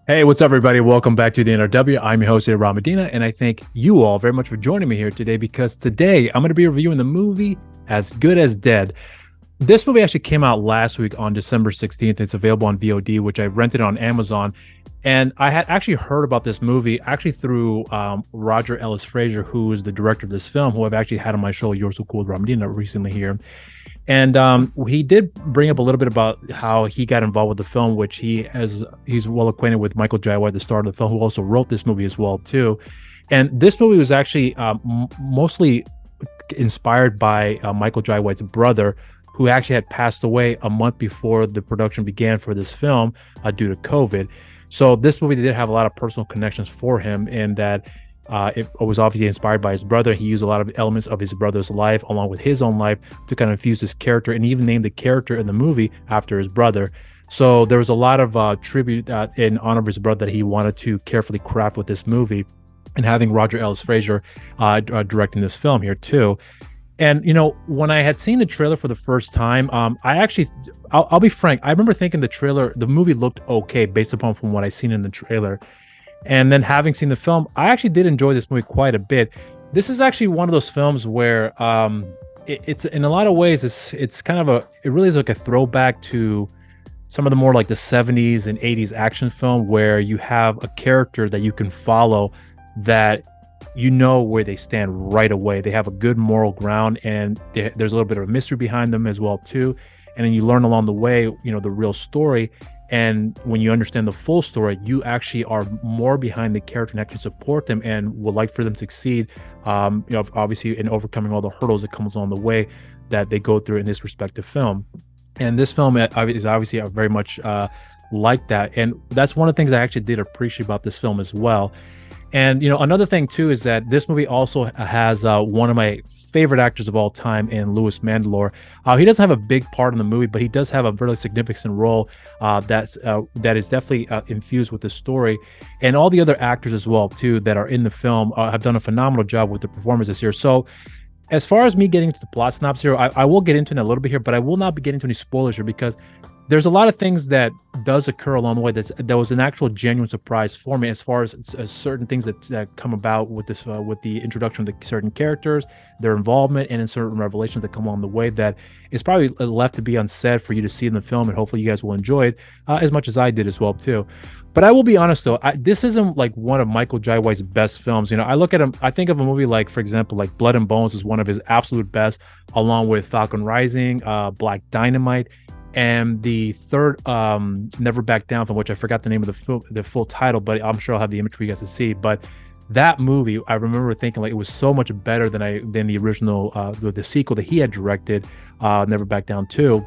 Hey, what's up, everybody? Welcome back to the NRW. I'm your host, Rob Medina, and I thank you all very much for joining me here today because today I'm going to be reviewing the movie As Good as Dead. This movie actually came out last week on December 16th. It's available on VOD, which I rented on Amazon. And I had actually heard about this movie actually through Roger Ellis Frazier, who is the director of this film, who I've actually had on my show, You're So Cool with Rob Medina, recently here. And he did bring up a little bit about how he got involved with the film, which he's well acquainted with Michael Jai White, the star of the film, who also wrote this movie as well too. And this movie was actually mostly inspired by Michael Jai White's brother, who actually had passed away a month before the production began for this film due to COVID. So this movie did have a lot of personal connections for him, in that it was obviously inspired by his brother. He used a lot of elements of his brother's life along with his own life to kind of infuse his character, and even named the character in the movie after his brother. So there was a lot of tribute in honor of his brother that he wanted to carefully craft with this movie, and having Roger Ellis Frazier directing this film here too. And, you know, when I had seen the trailer for the first time, I'll be frank, I remember thinking the movie looked okay based upon from what I seen in the trailer. And then having seen the film, I actually did enjoy this movie quite a bit. This is actually one of those films where it's in a lot of ways, it's kind of it really is like a throwback to some of the more like the 70s and 80s action film, where you have a character that you can follow, that you know where they stand right away. They have a good moral ground, and there's a little bit of a mystery behind them as well too. And then you learn along the way, you know, the real story. And when you understand the full story, you actually are more behind the character and actually support them and would like for them to succeed. You know, obviously in overcoming all the hurdles that comes along the way that they go through in this respective film. And this film is obviously very much like that. And that's one of the things I actually did appreciate about this film as well. And, you know, another thing too is that this movie also has one of my favorite actors of all time in Louis Mandylor. He doesn't have a big part in the movie, but he does have a really significant role that is definitely infused with the story. And all the other actors as well too that are in the film have done a phenomenal job with the performances here. So as far as me getting into the plot synopsis here, I will get into it in a little bit here, but I will not be getting into any spoilers here, because there's a lot of things that does occur along the way that was an actual genuine surprise for me, as far as certain things that come about with this with the introduction of the certain characters, their involvement, and in certain revelations that come along the way that is probably left to be unsaid for you to see in the film, and hopefully you guys will enjoy it as much as I did as well too. But I will be honest though, this isn't like one of Michael Jai White's best films. You know, I look at him, I think of a movie like, for example, like Blood and Bones is one of his absolute best, along with Falcon Rising, Black Dynamite, and the third Never Back Down, from which I forgot the name of the full title, but I'm sure I'll have the image for you guys to see. But that movie, I remember thinking like it was so much better than the original the sequel that he had directed, Never Back Down 2.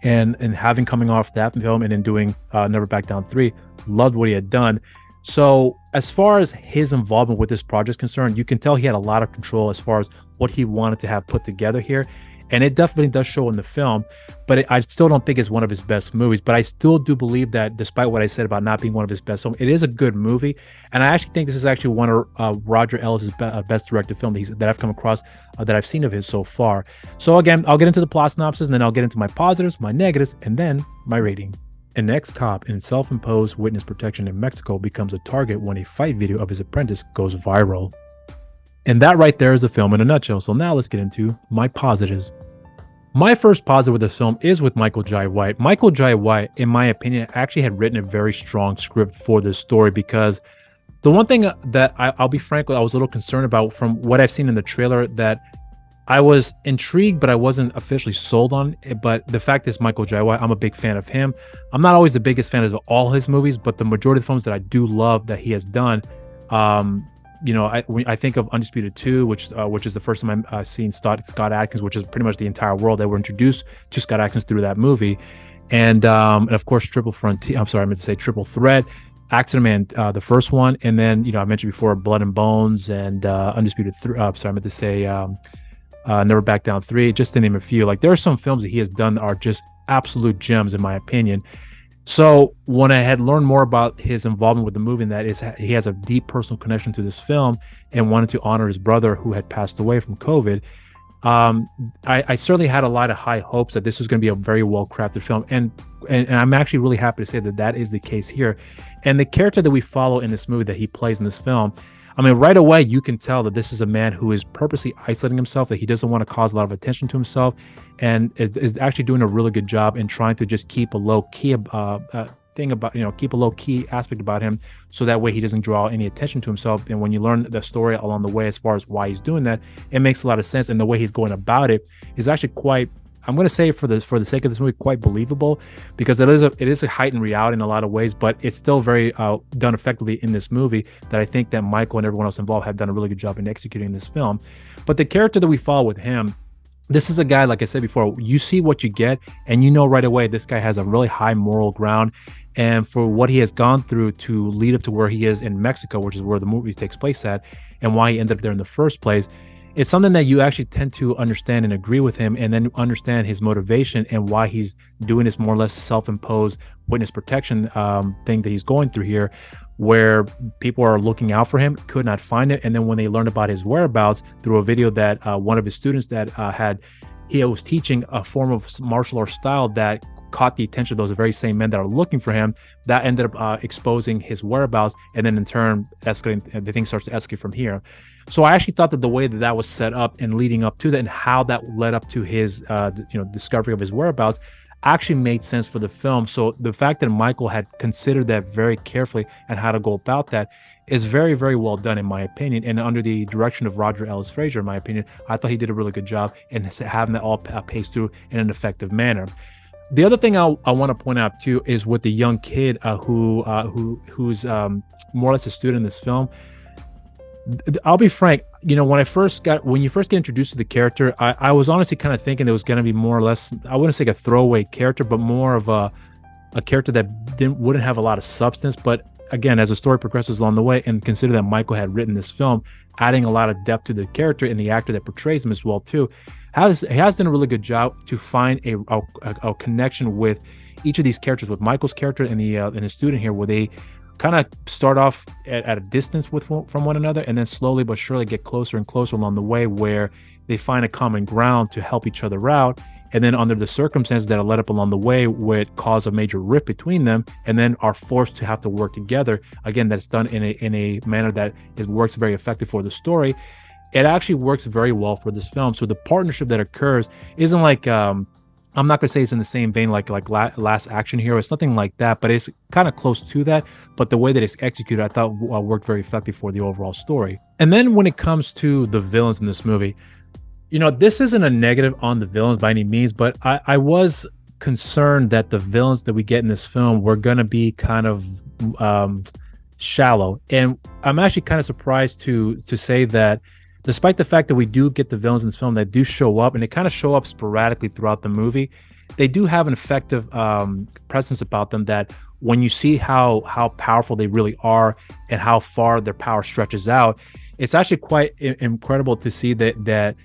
And having coming off that film and then doing Never Back Down 3, loved what he had done. So as far as his involvement with this project is concerned, you can tell he had a lot of control as far as what he wanted to have put together here. And it definitely does show in the film, but I still don't think it's one of his best movies. But I still do believe that, despite what I said about not being one of his best films, it is a good movie. And I actually think this is actually one of Roger Ellis's best directed film that I've come across, that I've seen of his so far. So again, I'll get into the plot synopsis, and then I'll get into my positives, my negatives, and then my rating. An ex-cop in self-imposed witness protection in Mexico becomes a target when a fight video of his apprentice goes viral. And that right there is the film in a nutshell. So now let's get into my positives. My first positive with this film is with Michael Jai White. Michael Jai White, in my opinion, actually had written a very strong script for this story, because the one thing that I'll be frank, I was a little concerned about from what I've seen in the trailer, that I was intrigued, but I wasn't officially sold on it. But the fact is, Michael Jai White, I'm a big fan of him. I'm not always the biggest fan of all his movies, but the majority of the films that I do love that he has done, you know, I think of Undisputed 2, which is the first time I've seen Scott Adkins, which is pretty much the entire world that were introduced to Scott Adkins through that movie, and of course Triple Threat, Accident Man, the first one, and then, you know, I mentioned before Blood and Bones and Undisputed 3. Never Back Down 3, just to name a few. Like, there are some films that he has done that are just absolute gems in my opinion. So when I had learned more about his involvement with the movie, and that is he has a deep personal connection to this film and wanted to honor his brother who had passed away from COVID, Um, I certainly had a lot of high hopes that this was going to be a very well crafted film, and I'm actually really happy to say that that is the case here. And the character that we follow in this movie that he plays in this film, I mean, right away you can tell that this is a man who is purposely isolating himself, that he doesn't want to cause a lot of attention to himself, and is actually doing a really good job in trying to just keep a low key thing about, keep a low key aspect about him, so that way he doesn't draw any attention to himself. And when you learn the story along the way as far as why he's doing that, it makes a lot of sense, and the way he's going about it is actually quite, I'm going to say, for the sake of this movie, quite believable, because it is a heightened reality in a lot of ways, but it's still very done effectively in this movie, that I think that Michael and everyone else involved have done a really good job in executing this film. But the character that we follow with him, this is a guy, like I said before, you see what you get, and you know right away this guy has a really high moral ground. And for what he has gone through to lead up to where he is in Mexico, which is where the movie takes place at, and why he ended up there in the first place, it's something that you actually tend to understand and agree with him, and then understand his motivation and why he's doing this more or less self-imposed witness protection thing that he's going through here, where people are looking out for him, could not find it. And then when they learned about his whereabouts through a video that one of his students that he was teaching a form of martial art style that caught the attention of those very same men that are looking for him, that ended up exposing his whereabouts, and then in turn escalating. The thing starts to escalate from here. So I actually thought that the way that that was set up and leading up to that, and how that led up to his discovery of his whereabouts, actually made sense for the film. So the fact that Michael had considered that very carefully and how to go about that is very, very well done, in my opinion. And under the direction of Ellis Frazier, in my opinion, I thought he did a really good job in having that all paced through in an effective manner. The other thing I want to point out too is with the young kid who's more or less a student in this film. I'll be frank, when you first get introduced to the character, I was honestly kind of thinking it was going to be more or less, I wouldn't say a throwaway character, but more of a character that wouldn't have a lot of substance. But again, as the story progresses along the way, and consider that Michael had written this film, adding a lot of depth to the character and the actor that portrays him as well too, he has done a really good job to find a connection with each of these characters, with Michael's character and the student here, where they kind of start off at a distance from one another, and then slowly but surely get closer and closer along the way, where they find a common ground to help each other out. And then under the circumstances that are led up along the way, would cause a major rift between them, and then are forced to have to work together. Again, that's done in a manner that works very effective for the story. It actually works very well for this film. So the partnership that occurs isn't like, I'm not going to say it's in the same vein like Last Action Hero. It's nothing like that, but it's kind of close to that. But the way that it's executed, I thought worked very effective for the overall story. And then when it comes to the villains in this movie, this isn't a negative on the villains by any means, but I was concerned that the villains that we get in this film were going to be kind of shallow. And I'm actually kind of surprised to say that, despite the fact that we do get the villains in this film that do show up, and they kind of show up sporadically throughout the movie, they do have an effective presence about them, that when you see how powerful they really are and how far their power stretches out, it's actually quite incredible to see that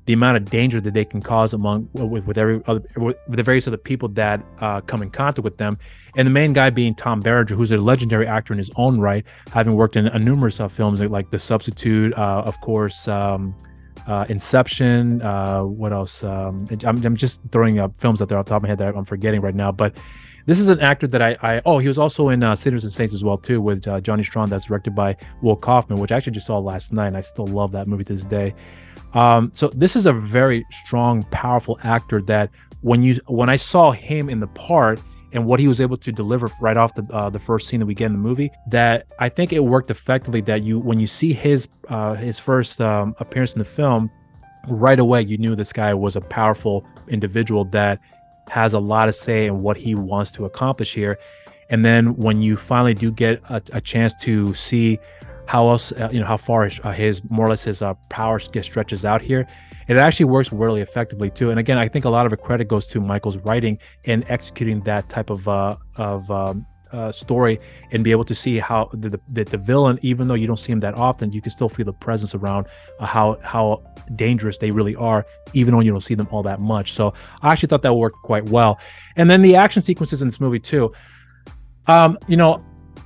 the amount of danger that they can cause with the various other people that come in contact with them. And the main guy being Tom Berenger, who's a legendary actor in his own right, having worked in numerous films like The Substitute, of course, Inception. What else? I'm just throwing up films out there off the top of my head that I'm forgetting right now. But this is an actor that he was also in Sinners and Saints as well too, with Johnny Strong, that's directed by Will Kaufman, which I actually just saw last night, and I still love that movie to this day. So this is a very strong, powerful actor that when I saw him in the part and what he was able to deliver right off the first scene that we get in the movie, that I think it worked effectively. That when you see his first appearance in the film, right away you knew this guy was a powerful individual that has a lot to say in what he wants to accomplish here. And then when you finally do get a chance to see how else, how far his more or less his power stretches out here, it actually works really effectively too. And again, I think a lot of the credit goes to Michael's writing and executing that type of story, and be able to see how the villain, even though you don't see him that often, you can still feel the presence around how dangerous they really are, even when you don't see them all that much. So I actually thought that worked quite well. And then the action sequences in this movie too,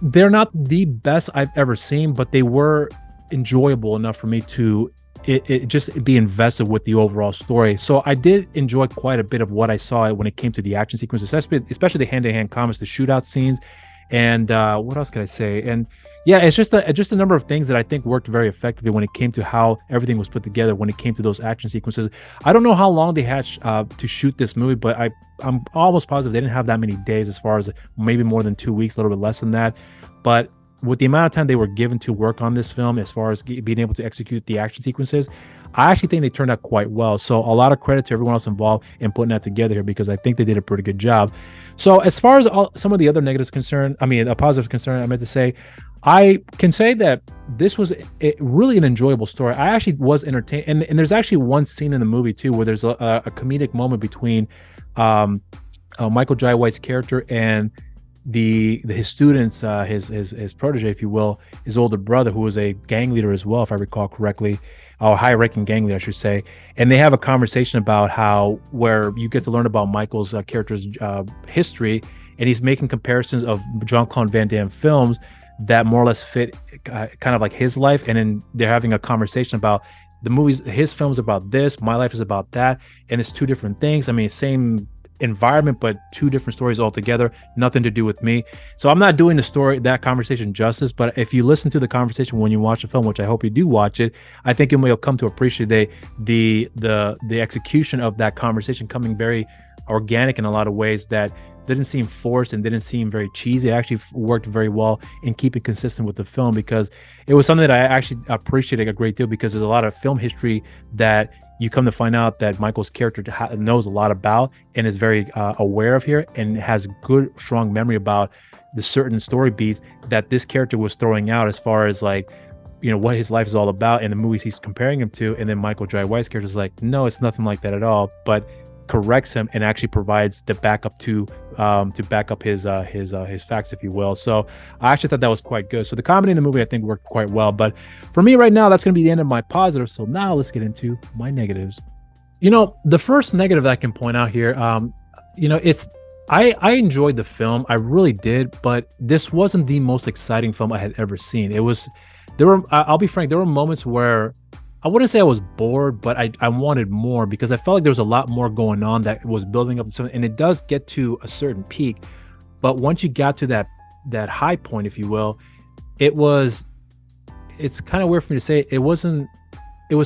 they're not the best I've ever seen, but they were enjoyable enough for me to it just be invested with the overall story. So I did enjoy quite a bit of what I saw when it came to the action sequences, especially the hand-to-hand combats, the shootout scenes, and what else can I say? And yeah, it's just a number of things that I think worked very effectively when it came to how everything was put together when it came to those action sequences. I don't know how long they had to shoot this movie, but I'm almost positive they didn't have that many days, as far as maybe more than 2 weeks, a little bit less than that. But with the amount of time they were given to work on this film, as far as being able to execute the action sequences, I actually think they turned out quite well. So a lot of credit to everyone else involved in putting that together here, because I think they did a pretty good job. So as far as some of the other negatives concerned, I mean, a positive concern, I meant to say, I can say that this was really an enjoyable story. I actually was entertained, and there's actually one scene in the movie too where there's a comedic moment between Michael Jai White's character and his students, his protege, if you will, his older brother, who was a gang leader as well, if I recall correctly, or high-ranking gang leader, I should say. And they have a conversation about where you get to learn about Michael's character's history, and he's making comparisons of Jean-Claude Van Damme films that more or less fit kind of like his life. And then they're having a conversation about the movies, his films about this, my life is about that, and it's two different things. I mean, same environment, but two different stories altogether, nothing to do with me. So I'm not doing that conversation justice, but if you listen to the conversation when you watch the film, which I hope you do watch it, I think you'll come to appreciate the execution of that conversation coming very organic in a lot of ways, that didn't seem forced and didn't seem very cheesy. It actually worked very well in keeping consistent with the film, because it was something that I actually appreciated a great deal, because there's a lot of film history that you come to find out that Michael's character knows a lot about and is very aware of here, and has good, strong memory about the certain story beats that this character was throwing out, as far as like, you know, what his life is all about and the movies he's comparing him to. And then Michael Jai White's character is like, no, it's nothing like that at all, but corrects him and actually provides the backup to back up his facts, if you will. So I actually thought that was quite good. So the comedy in the movie, I think, worked quite well. But for me right now, that's going to be the end of my positives. So now let's get into my negatives. You know, the first negative that I can point out here, you know, it's I enjoyed the film, I really did, but this wasn't the most exciting film I had ever seen. I'll be frank, there were moments where I wouldn't say I was bored, but I wanted more, because I felt like there was a lot more going on that was building up to something, and it does get to a certain peak. But once you got to that high point, if you will, it's kind of weird for me to say. It was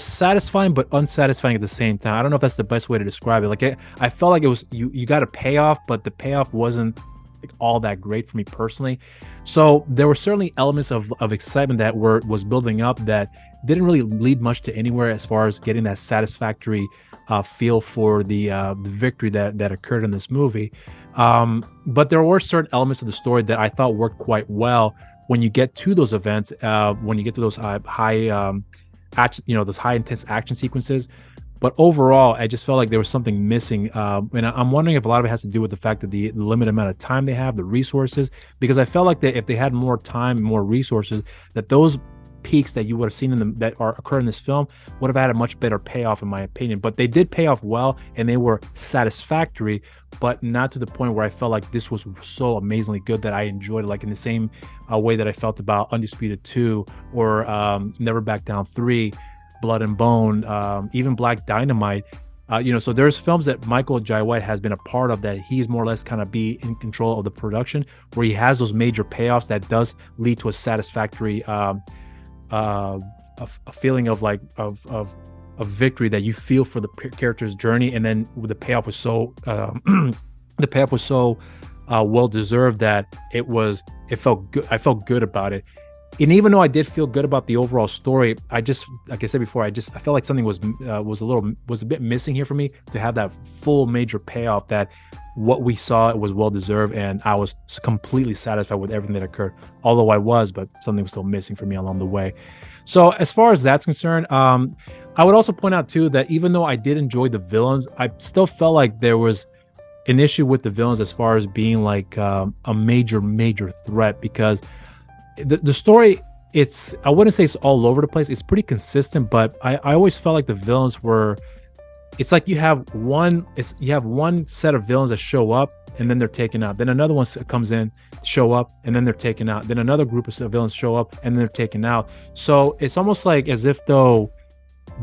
satisfying, but unsatisfying at the same time. I don't know if that's the best way to describe it. Like I felt like it was, you got a payoff, but the payoff wasn't all that great for me personally. So there were certainly elements of excitement that was building up that didn't really lead much to anywhere, as far as getting that satisfactory feel for the victory that occurred in this movie. But there were certain elements of the story that I thought worked quite well when you get to those events, when you get to those high intense action sequences. But overall, I just felt like there was something missing. And I'm wondering if a lot of it has to do with the fact that the limited amount of time they have, the resources, because I felt like that if they had more time, more resources, that those peaks that you would have seen that occur in this film would have had a much better payoff, in my opinion. But they did pay off well, and they were satisfactory, but not to the point where I felt like this was so amazingly good that I enjoyed it, like in the same way that I felt about Undisputed 2 or Never Back Down 3, Blood and Bone, even Black Dynamite. So there's films that Michael Jai White has been a part of that he's more or less kind of be in control of the production, where he has those major payoffs that does lead to a satisfactory a feeling of victory that you feel for the character's journey. And then the payoff was so well deserved that it felt good. I felt good about it. And even though I did feel good about the overall story, I just, like I said before, I felt like something was a bit missing here for me to have that full major payoff, that what we saw was well deserved, and I was completely satisfied with everything that occurred. Although but something was still missing for me along the way. So as far as that's concerned, I would also point out too that even though I did enjoy the villains, I still felt like there was an issue with the villains as far as being like a major threat, because the story, I wouldn't say it's all over the place. It's pretty consistent, but I always felt like the villains were, it's like you have one set of villains that show up and then they're taken out. Then another one comes in, show up, and then they're taken out. Then another group of villains show up and they're taken out. So it's almost like as if though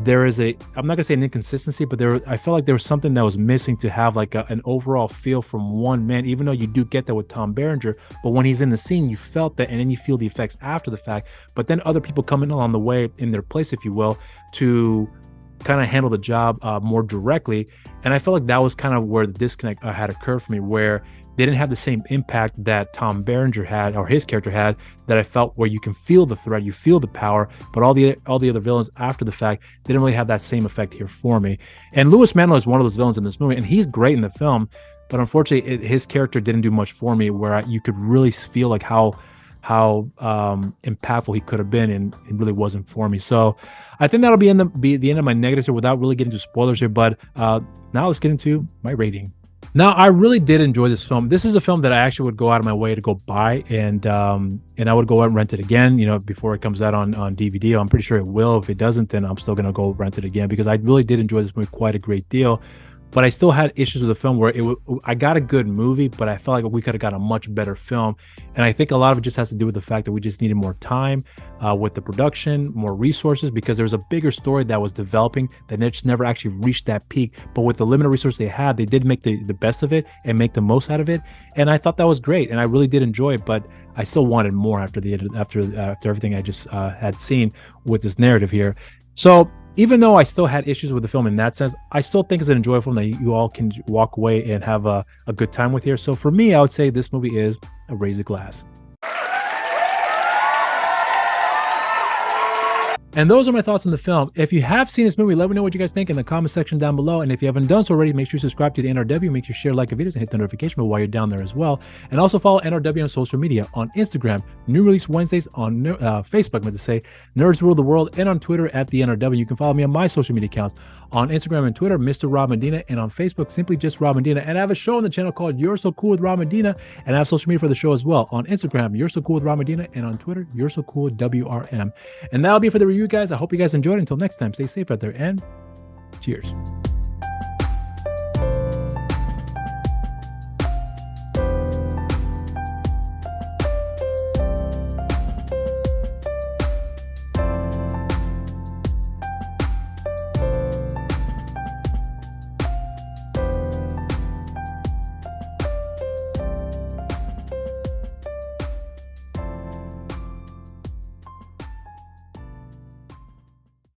there is I'm not gonna say an inconsistency, but I felt like there was something that was missing to have like an overall feel from one man, even though you do get that with Tom Berenger. But when he's in the scene, you felt that, and then you feel the effects after the fact. But then other people come in along the way in their place, if you will, to kind of handle the job more directly. And I felt like that was kind of where the disconnect had occurred for me, where they didn't have the same impact that Tom Berenger had, or his character had, that I felt, where you can feel the threat, you feel the power, but all the other villains after the fact didn't really have that same effect here for me. And Louis Manlow is one of those villains in this movie, and he's great in the film, but unfortunately, his character didn't do much for me, where you could really feel like how impactful he could have been, and it really wasn't for me. So I think that'll be the end of my negatives here, without really getting into spoilers here. But now let's get into my rating. Now, I really did enjoy this film. This is a film that I actually would go out of my way to go buy, and I would go out and rent it again, before it comes out on DVD. I'm pretty sure it will. If it doesn't, then I'm still going to go rent it again, because I really did enjoy this movie quite a great deal. But I still had issues with the film, where I got a good movie, but I felt like we could have got a much better film. And I think a lot of it just has to do with the fact that we just needed more time with the production, more resources, because there was a bigger story that was developing that just never actually reached that peak. But with the limited resources they had, they did make the best of it and make the most out of it. And I thought that was great, and I really did enjoy it. But I still wanted more after everything I just had seen with this narrative here. So even though I still had issues with the film in that sense, I still think it's an enjoyable film that you all can walk away and have a good time with here. So for me, I would say this movie is a raise the glass. And those are my thoughts on the film. If you have seen this movie, let me know what you guys think in the comment section down below. And if you haven't done so already, make sure you subscribe to the NRW, make sure you share, like the videos, and hit the notification bell while you're down there as well. And also follow NRW on social media, on Instagram, New Release Wednesdays, on Facebook, Nerds Rule the World, and on Twitter at the NRW. You can follow me on my social media accounts, on Instagram and Twitter, Mr. Rob Medina, and on Facebook, simply just Rob Medina. And I have a show on the channel called You're So Cool with Rob Medina, and I have social media for the show as well. On Instagram, You're So Cool with Rob Medina, and on Twitter, You're So Cool with WRM. And that'll be for the review, guys. I hope you guys enjoyed it. Until next time, stay safe out there, and cheers.